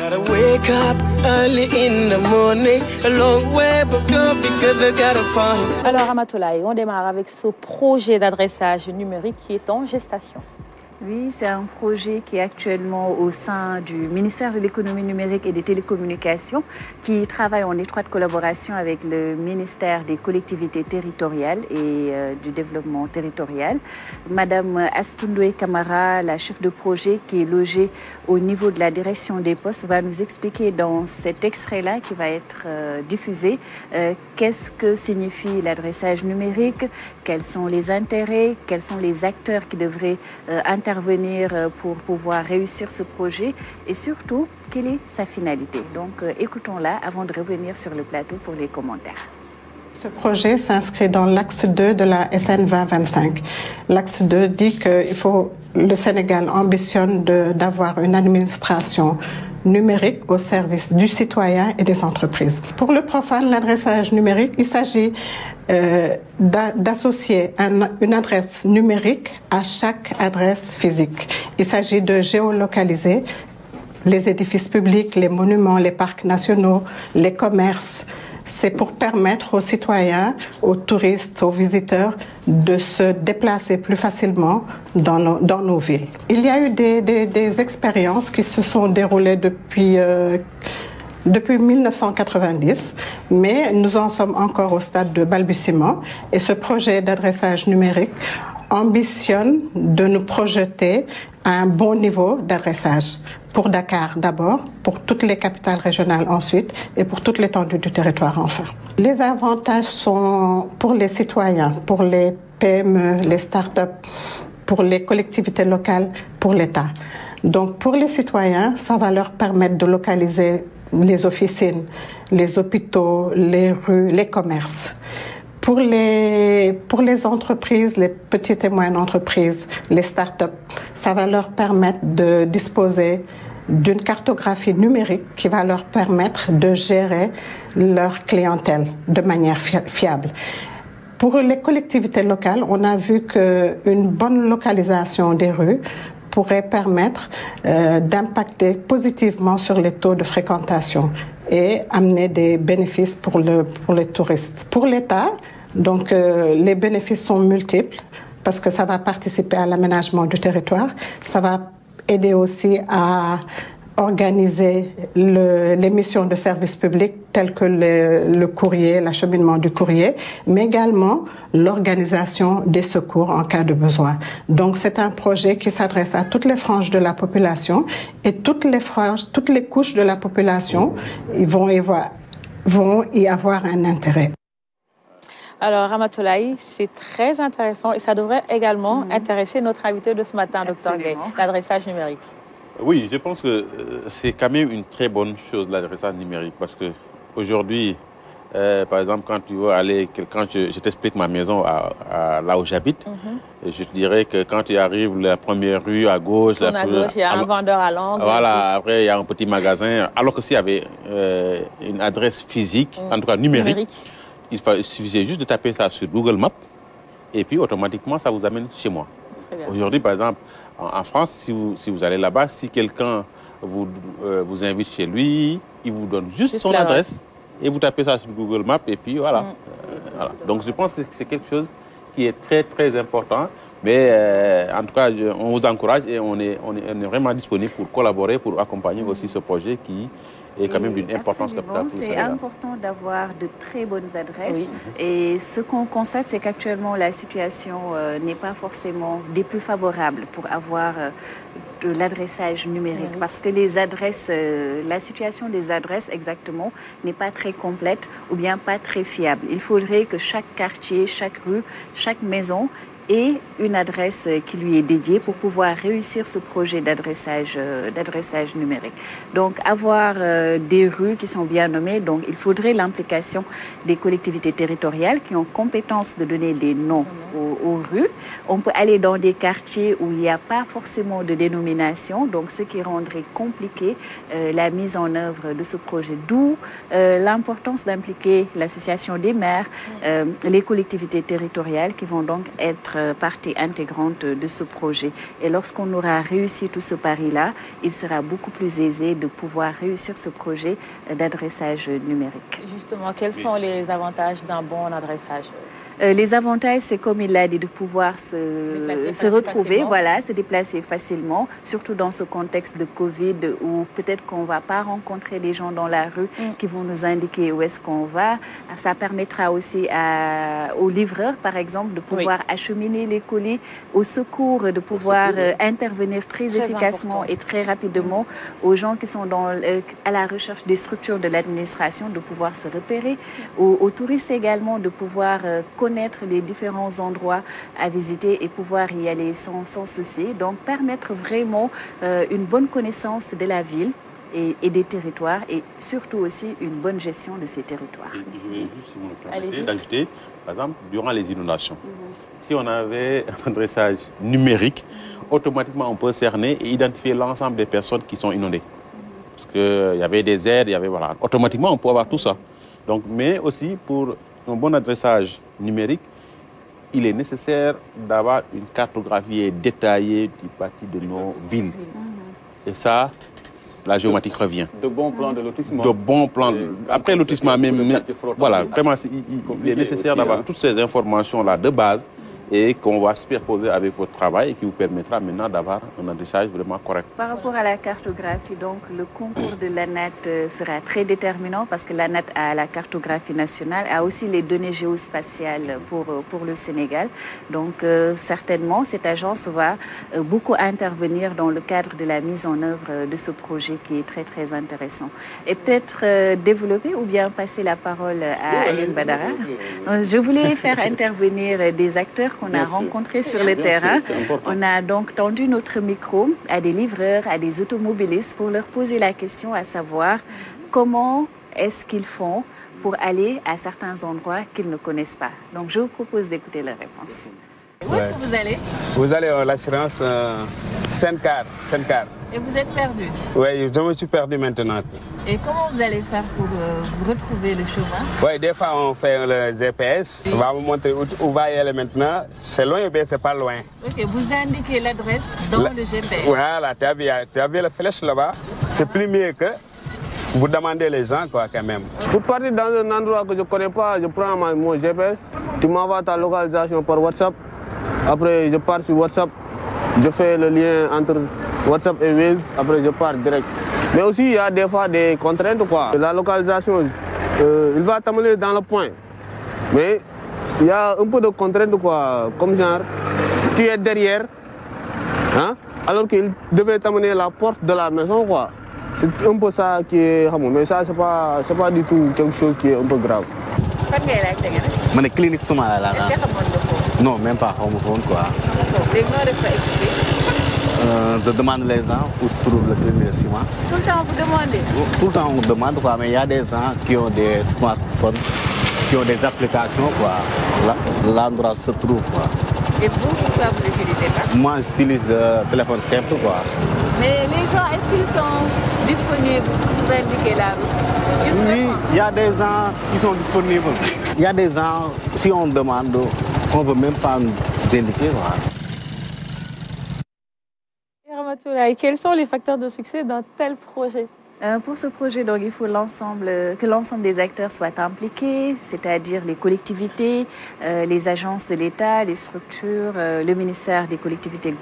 Gotta wake up early in the morning, a long way but go because I gotta find. Alors Ramatoulaye, on démarre avec ce projet d'adressage numérique qui est en gestation. Oui, c'est un projet qui est actuellement au sein du ministère de l'économie numérique et des télécommunications, qui travaille en étroite collaboration avec le ministère des collectivités territoriales et du développement territorial. Madame Astundoé Camara, la chef de projet qui est logée au niveau de la direction des postes, va nous expliquer dans cet extrait-là qui va être diffusé qu'est-ce que signifie l'adressage numérique, quels sont les intérêts, quels sont les acteurs qui devraient intervenir pour pouvoir réussir ce projet et surtout, quelle est sa finalité. Donc, écoutons-la avant de revenir sur le plateau pour les commentaires. Ce projet s'inscrit dans l'axe 2 de la SN 2025. L'axe 2 dit que le Sénégal ambitionne d'avoir une administration numérique au service du citoyen et des entreprises. Pour le profane, l'adressage numérique, il s'agit d'associer une adresse numérique à chaque adresse physique. Il s'agit de géolocaliser les édifices publics, les monuments, les parcs nationaux, les commerces. C'est pour permettre aux citoyens, aux touristes, aux visiteurs de se déplacer plus facilement dans nos villes. Il y a eu des expériences qui se sont déroulées depuis 1990, mais nous en sommes encore au stade de balbutiement et ce projet d'adressage numérique ambitionne de nous projeter à un bon niveau d'adressage. Pour Dakar d'abord, pour toutes les capitales régionales ensuite et pour toute l'étendue du territoire enfin. Les avantages sont pour les citoyens, pour les PME, les start-up, pour les collectivités locales, pour l'État. Donc pour les citoyens, ça va leur permettre de localiser les officines, les hôpitaux, les rues, les commerces. Pour les entreprises, les petites et moyennes entreprises, les start-up, ça va leur permettre de disposer d'une cartographie numérique qui va leur permettre de gérer leur clientèle de manière fiable. Pour les collectivités locales, on a vu qu'une bonne localisation des rues pourrait permettre d'impacter positivement sur les taux de fréquentation et amener des bénéfices pour les touristes. Pour l'État, donc les bénéfices sont multiples parce que ça va participer à l'aménagement du territoire, ça va aider aussi à organiser les missions de service public telles que le courrier, l'acheminement du courrier, mais également l'organisation des secours en cas de besoin. Donc c'est un projet qui s'adresse à toutes les franges de la population et toutes les couches de la population vont y avoir un intérêt. Alors Ramatoulaye, c'est très intéressant et ça devrait également intéresser notre invité de ce matin, Dr Gueye, l'adressage numérique. Oui, je pense que c'est quand même une très bonne chose, l'adressage numérique, parce qu'aujourd'hui, par exemple, quand tu veux aller, quand je t'explique ma maison là où j'habite, je te dirais que quand tu arrives la première rue à gauche, il y a un vendeur à l'angle. Voilà, après il y a un petit magasin. Alors que s'il y avait une adresse physique, en tout cas numérique, il suffisait juste de taper ça sur Google Maps et puis automatiquement ça vous amène chez moi. Aujourd'hui, par exemple, en France, si vous allez là-bas, si quelqu'un vous invite chez lui, il vous donne juste son adresse et vous tapez ça sur Google Maps et puis voilà. Voilà. Donc je pense que c'est quelque chose qui est très très important. Mais en tout cas, on vous encourage et on est vraiment disponible pour collaborer, pour accompagner aussi ce projet qui est quand même d'une importance capitale pour le Sénégal. C'est important d'avoir de très bonnes adresses. Et ce qu'on constate, c'est qu'actuellement, la situation n'est pas forcément des plus favorables pour avoir de l'adressage numérique. Parce que les adresses, la situation des adresses exactement n'est pas très complète ou bien pas très fiable. Il faudrait que chaque quartier, chaque rue, chaque maison et une adresse qui lui est dédiée pour pouvoir réussir ce projet d'adressage numérique. Donc, avoir des rues qui sont bien nommées, donc il faudrait l'implication des collectivités territoriales qui ont compétence de donner des noms aux rues. On peut aller dans des quartiers où il n'y a pas forcément de dénomination, donc ce qui rendrait compliqué la mise en œuvre de ce projet. D'où l'importance d'impliquer l'association des maires, les collectivités territoriales qui vont donc être être partie intégrante de ce projet. Et lorsqu'on aura réussi tout ce pari-là, il sera beaucoup plus aisé de pouvoir réussir ce projet d'adressage numérique. Justement, quels sont les avantages d'un bon adressage? Les avantages, c'est comme il l'a dit, de pouvoir se retrouver, voilà, se déplacer facilement, surtout dans ce contexte de Covid où peut-être qu'on ne va pas rencontrer des gens dans la rue qui vont nous indiquer où est-ce qu'on va. Ça permettra aussi aux livreurs, par exemple, de pouvoir acheminer les colis, aux secours, de pouvoir intervenir très efficacement et très rapidement aux gens qui sont à la recherche des structures de l'administration, de pouvoir se repérer, aux touristes également, de pouvoir connaître les différents endroits à visiter et pouvoir y aller sans souci. Donc, permettre vraiment une bonne connaissance de la ville et des territoires et surtout aussi une bonne gestion de ces territoires. Je vais juste, si vous me permettez, d'ajouter, par exemple, durant les inondations, si on avait un adressage numérique, automatiquement on peut cerner et identifier l'ensemble des personnes qui sont inondées. Parce qu'il y avait des aides, il y avait, voilà, automatiquement on peut avoir tout ça. Donc, mais aussi pour un bon adressage numérique, il est nécessaire d'avoir une cartographie détaillée du bâti de nos villes. Et ça, la géométrie revient. De bons plans de lotissement. De bons plans. Après lotissement, même, voilà, vraiment, il est nécessaire d'avoir toutes ces informations-là de base et qu'on va superposer avec votre travail et qui vous permettra maintenant d'avoir un adressage vraiment correct. Par rapport à la cartographie, donc, le concours de l'ANAT sera très déterminant parce que l'ANAT a la cartographie nationale, a aussi les données géospatiales pour le Sénégal. Donc, certainement, cette agence va beaucoup intervenir dans le cadre de la mise en œuvre de ce projet qui est très, très intéressant. Et peut-être développer ou bien passer la parole à Aline Badara. Je voulais faire intervenir des acteurs qu'on a rencontrés sur le terrain. On a donc tendu notre micro à des livreurs, à des automobilistes pour leur poser la question à savoir comment est-ce qu'ils font pour aller à certains endroits qu'ils ne connaissent pas. Donc je vous propose d'écouter leurs réponses. Où est-ce que vous allez? Vous allez à l'assurance Sencar. Et vous êtes perdu? Oui, je me suis perdu maintenant. Et comment vous allez faire pour retrouver le chemin? Oui, des fois on fait le GPS, on va vous montrer où va y aller maintenant. C'est loin ou bien c'est pas loin? Ok, vous indiquez l'adresse dans le GPS. Voilà, tu as vu la flèche là-bas. C'est plus mieux que vous demandez les gens quoi, quand même. Pour partir dans un endroit que je ne connais pas, je prends mon GPS, tu m'envoies ta localisation par WhatsApp. Après, je pars sur WhatsApp, je fais le lien entre WhatsApp et Waze, après je pars direct. Mais aussi, il y a des fois des contraintes, quoi. La localisation, il va t'amener dans le point. Mais il y a un peu de contraintes, quoi. Comme genre, tu es derrière, hein, alors qu'il devait t'amener à la porte de la maison, quoi. C'est un peu ça qui est... Mais ça, c'est pas du tout quelque chose qui est un peu grave. Je suis clinique Soumara là. Est-ce que vous Non, même pas, on me phone quoi. Je demande les gens où se trouve le clinique Soumara. Tout le temps, vous demandez? Tout le temps, on demande quoi, mais il y a des gens qui ont des smartphones, qui ont des applications quoi. L'endroit se trouve quoi. Et vous, pourquoi vous n'utilisez pas? Moi, j'utilise le téléphone simple quoi. Mais les gens, est-ce qu'ils sont disponibles pour vous indiquer la route? Oui, il y a des gens qui sont disponibles. Il y a des gens, si on demande, on ne veut même pas nous indiquer. Voilà. Ramatoulaye, quels sont les facteurs de succès d'un tel projet? Pour ce projet, donc, il faut que l'ensemble des acteurs soient impliqués, c'est-à-dire les collectivités, les agences de l'État, les structures, le ministère des collectivités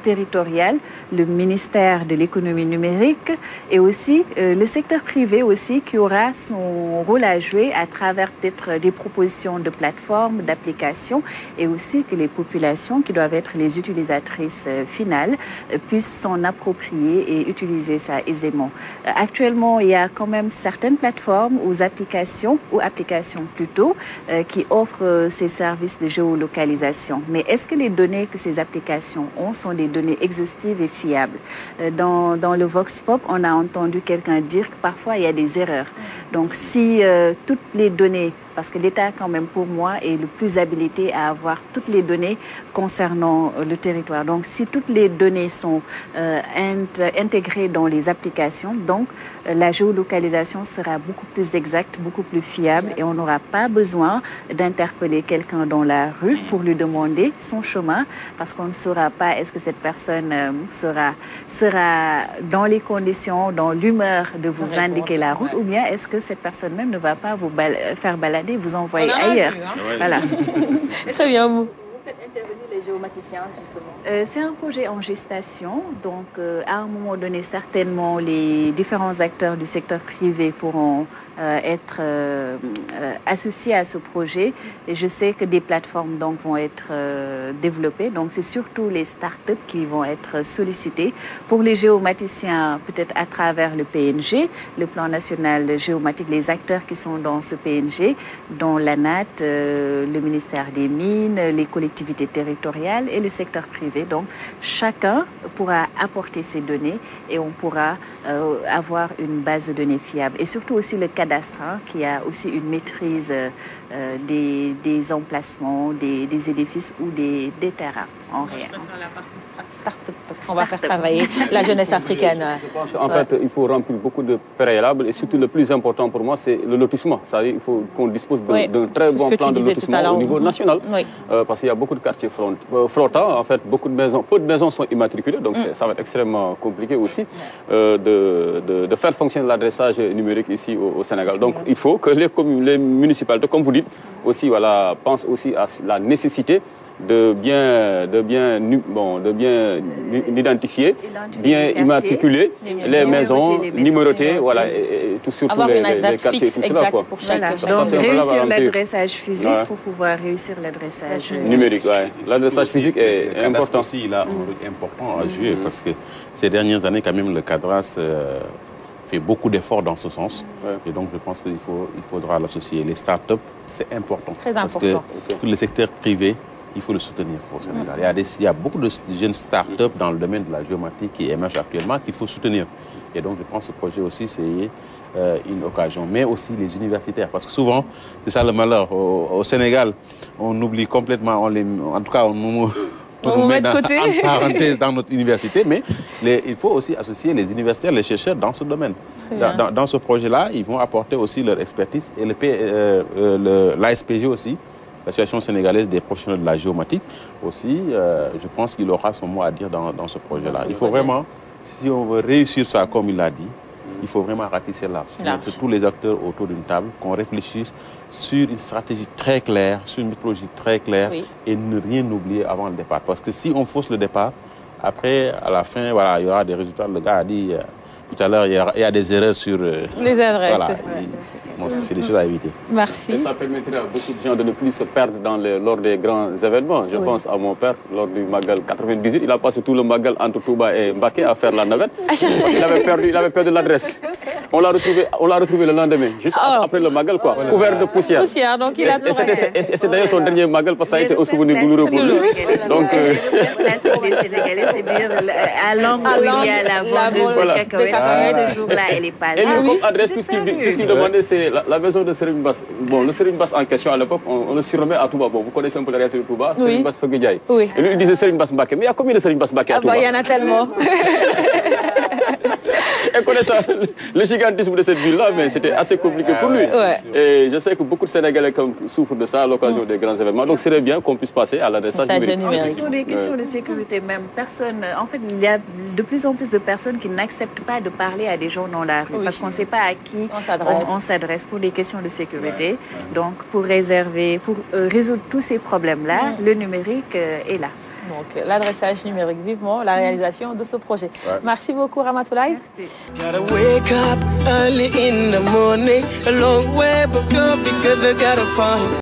territoriales, le ministère de l'économie numérique et aussi le secteur privé aussi qui aura son rôle à jouer à travers peut-être des propositions de plateformes, d'applications et aussi que les populations qui doivent être les utilisatrices finales puissent s'en approprier et utiliser ça aisément. Actuellement, il y a quand même certaines plateformes ou applications plutôt, qui offrent ces services de géolocalisation. Mais est-ce que les données que ces applications ont sont des données exhaustives et fiables? Dans le Vox Pop, on a entendu quelqu'un dire que parfois il y a des erreurs. Donc si toutes les données parce que l'État, quand même, pour moi, est le plus habilité à avoir toutes les données concernant le territoire. Donc, si toutes les données sont intégrées dans les applications, donc la géolocalisation sera beaucoup plus exacte, beaucoup plus fiable, et on n'aura pas besoin d'interpeller quelqu'un dans la rue pour lui demander son chemin, parce qu'on ne saura pas est-ce que cette personne sera dans les conditions, dans l'humeur de vous indiquer la route, ou bien est-ce que cette personne même ne va pas vous faire balader, vous envoyer ailleurs. Voilà. Très bien, vous. Faites intervenir les géomaticiens, justement? C'est un projet en gestation. Donc, à un moment donné, certainement, les différents acteurs du secteur privé pourront être associés à ce projet. Et je sais que des plateformes donc, vont être développées. Donc, c'est surtout les startups qui vont être sollicitées. Pour les géomaticiens, peut-être à travers le PNG, le plan national géomatique, les acteurs qui sont dans ce PNG, dont l'ANAT, le ministère des Mines, les collectivités territoriales et le secteur privé. Donc, chacun pourra apporter ses données et on pourra avoir une base de données fiable. Et surtout aussi le cadastre, hein, qui a aussi une maîtrise des emplacements, des édifices ou des terrains en réel. La partie start-up, parce qu'on va faire travailler la jeunesse africaine. Je pense qu'en fait, il faut remplir beaucoup de préalables et surtout le plus important pour moi, c'est le lotissement. C'est-à-dire qu'il faut qu'on dispose d'un très bon plan de lotissement au niveau national. Parce qu'il y a beaucoup de quartiers flottants. En fait, peu de maisons sont immatriculées, donc ça va être extrêmement compliqué aussi de faire fonctionner l'adressage numérique ici au Sénégal. Donc, il faut que les communes, les municipalités, comme vous dites, aussi, voilà, pensent aussi à la nécessité de bien identifier, bien immatriculer les maisons, numéroter, voilà, et tout surtout les quartiers, tout cela, quoi. Pour chaque. Donc, réussir l'adressage physique pour pouvoir réussir l'adressage numérique. L'adressage physique est important. Aussi, il a un rôle important à jouer parce que ces dernières années, quand même, le CADRAS fait beaucoup d'efforts dans ce sens. Et donc, je pense qu'il faudra l'associer. Les startups, c'est important. Très important. Parce que le secteur privé, il faut le soutenir au Sénégal. Il y a beaucoup de jeunes startups dans le domaine de la géomatique qui émergent actuellement qu'il faut soutenir. Et donc, je pense que ce projet aussi, c'est une occasion. Mais aussi les universitaires, parce que souvent, c'est ça le malheur. Au Sénégal, on oublie complètement, en tout cas, on nous met en parenthèse dans notre université, mais il faut aussi associer les universitaires, les chercheurs dans ce domaine. Dans ce projet-là, ils vont apporter aussi leur expertise et l'ASPG aussi, l'Association sénégalaise des professionnels de la géomatique aussi, je pense qu'il aura son mot à dire dans ce projet-là. Il faut vraiment, si on veut réussir ça comme il l'a dit, il faut vraiment ratisser large. Mettre tous les acteurs autour d'une table, qu'on réfléchisse sur une stratégie très claire, sur une méthodologie très claire et ne rien oublier avant le départ. Parce que si on fausse le départ, après, à la fin, voilà, il y aura des résultats. Le gars a dit tout à l'heure, il y a des erreurs sur les adresses. Voilà. Bon, c'est des choses à éviter. Merci. Et ça permettrait à beaucoup de gens de ne plus se perdre lors des grands événements. Je pense à mon père, lors du Magal 98, il a passé tout le Magal entre Touba et Mbaké à faire la navette. Parce qu'il avait perdu l'adresse. On l'a retrouvé le lendemain, juste après le Magal, quoi, couvert de poussière. Donc il a tout et c'est d'ailleurs son dernier Magal parce que ça a été un souvenir douloureux pour lui. Donc, le des Sénégalais, c'est dire à l'angle où il y a la vendeuse de cacahuètes, ce jour-là, elle n'est pas là. Et lui, comme adresse, tout ce qu'il demandait, c'est la maison de Serigne Bass. Bon, le Serigne Bass en question à l'époque, on le surnommait à Touba. Bon, vous connaissez un peu la réalité de Touba, Serigne Bass Feguediaye. Et lui, il disait Serigne Bass Mbaké. Mais il y a combien de Serigne Bass Mbaké à Touba? Il y en a tellement. Et connaissant le gigantisme de cette ville-là, mais c'était assez compliqué pour lui. Et je sais que beaucoup de Sénégalais souffrent de ça à l'occasion des grands événements. Donc, c'est bien qu'on puisse passer à l'adressage numérique. Sur les questions de sécurité même, en fait, il y a de plus en plus de personnes qui n'acceptent pas de parler à des gens dans la rue parce qu'on ne sait pas à qui on s'adresse pour des questions de sécurité. Donc, pour résoudre tous ces problèmes-là, le numérique est là. Donc, l'adressage numérique, vivement la réalisation de ce projet. Merci beaucoup, Ramatoulaye. Merci. Gotta wake up early in the morning, a long way but go because I gotta find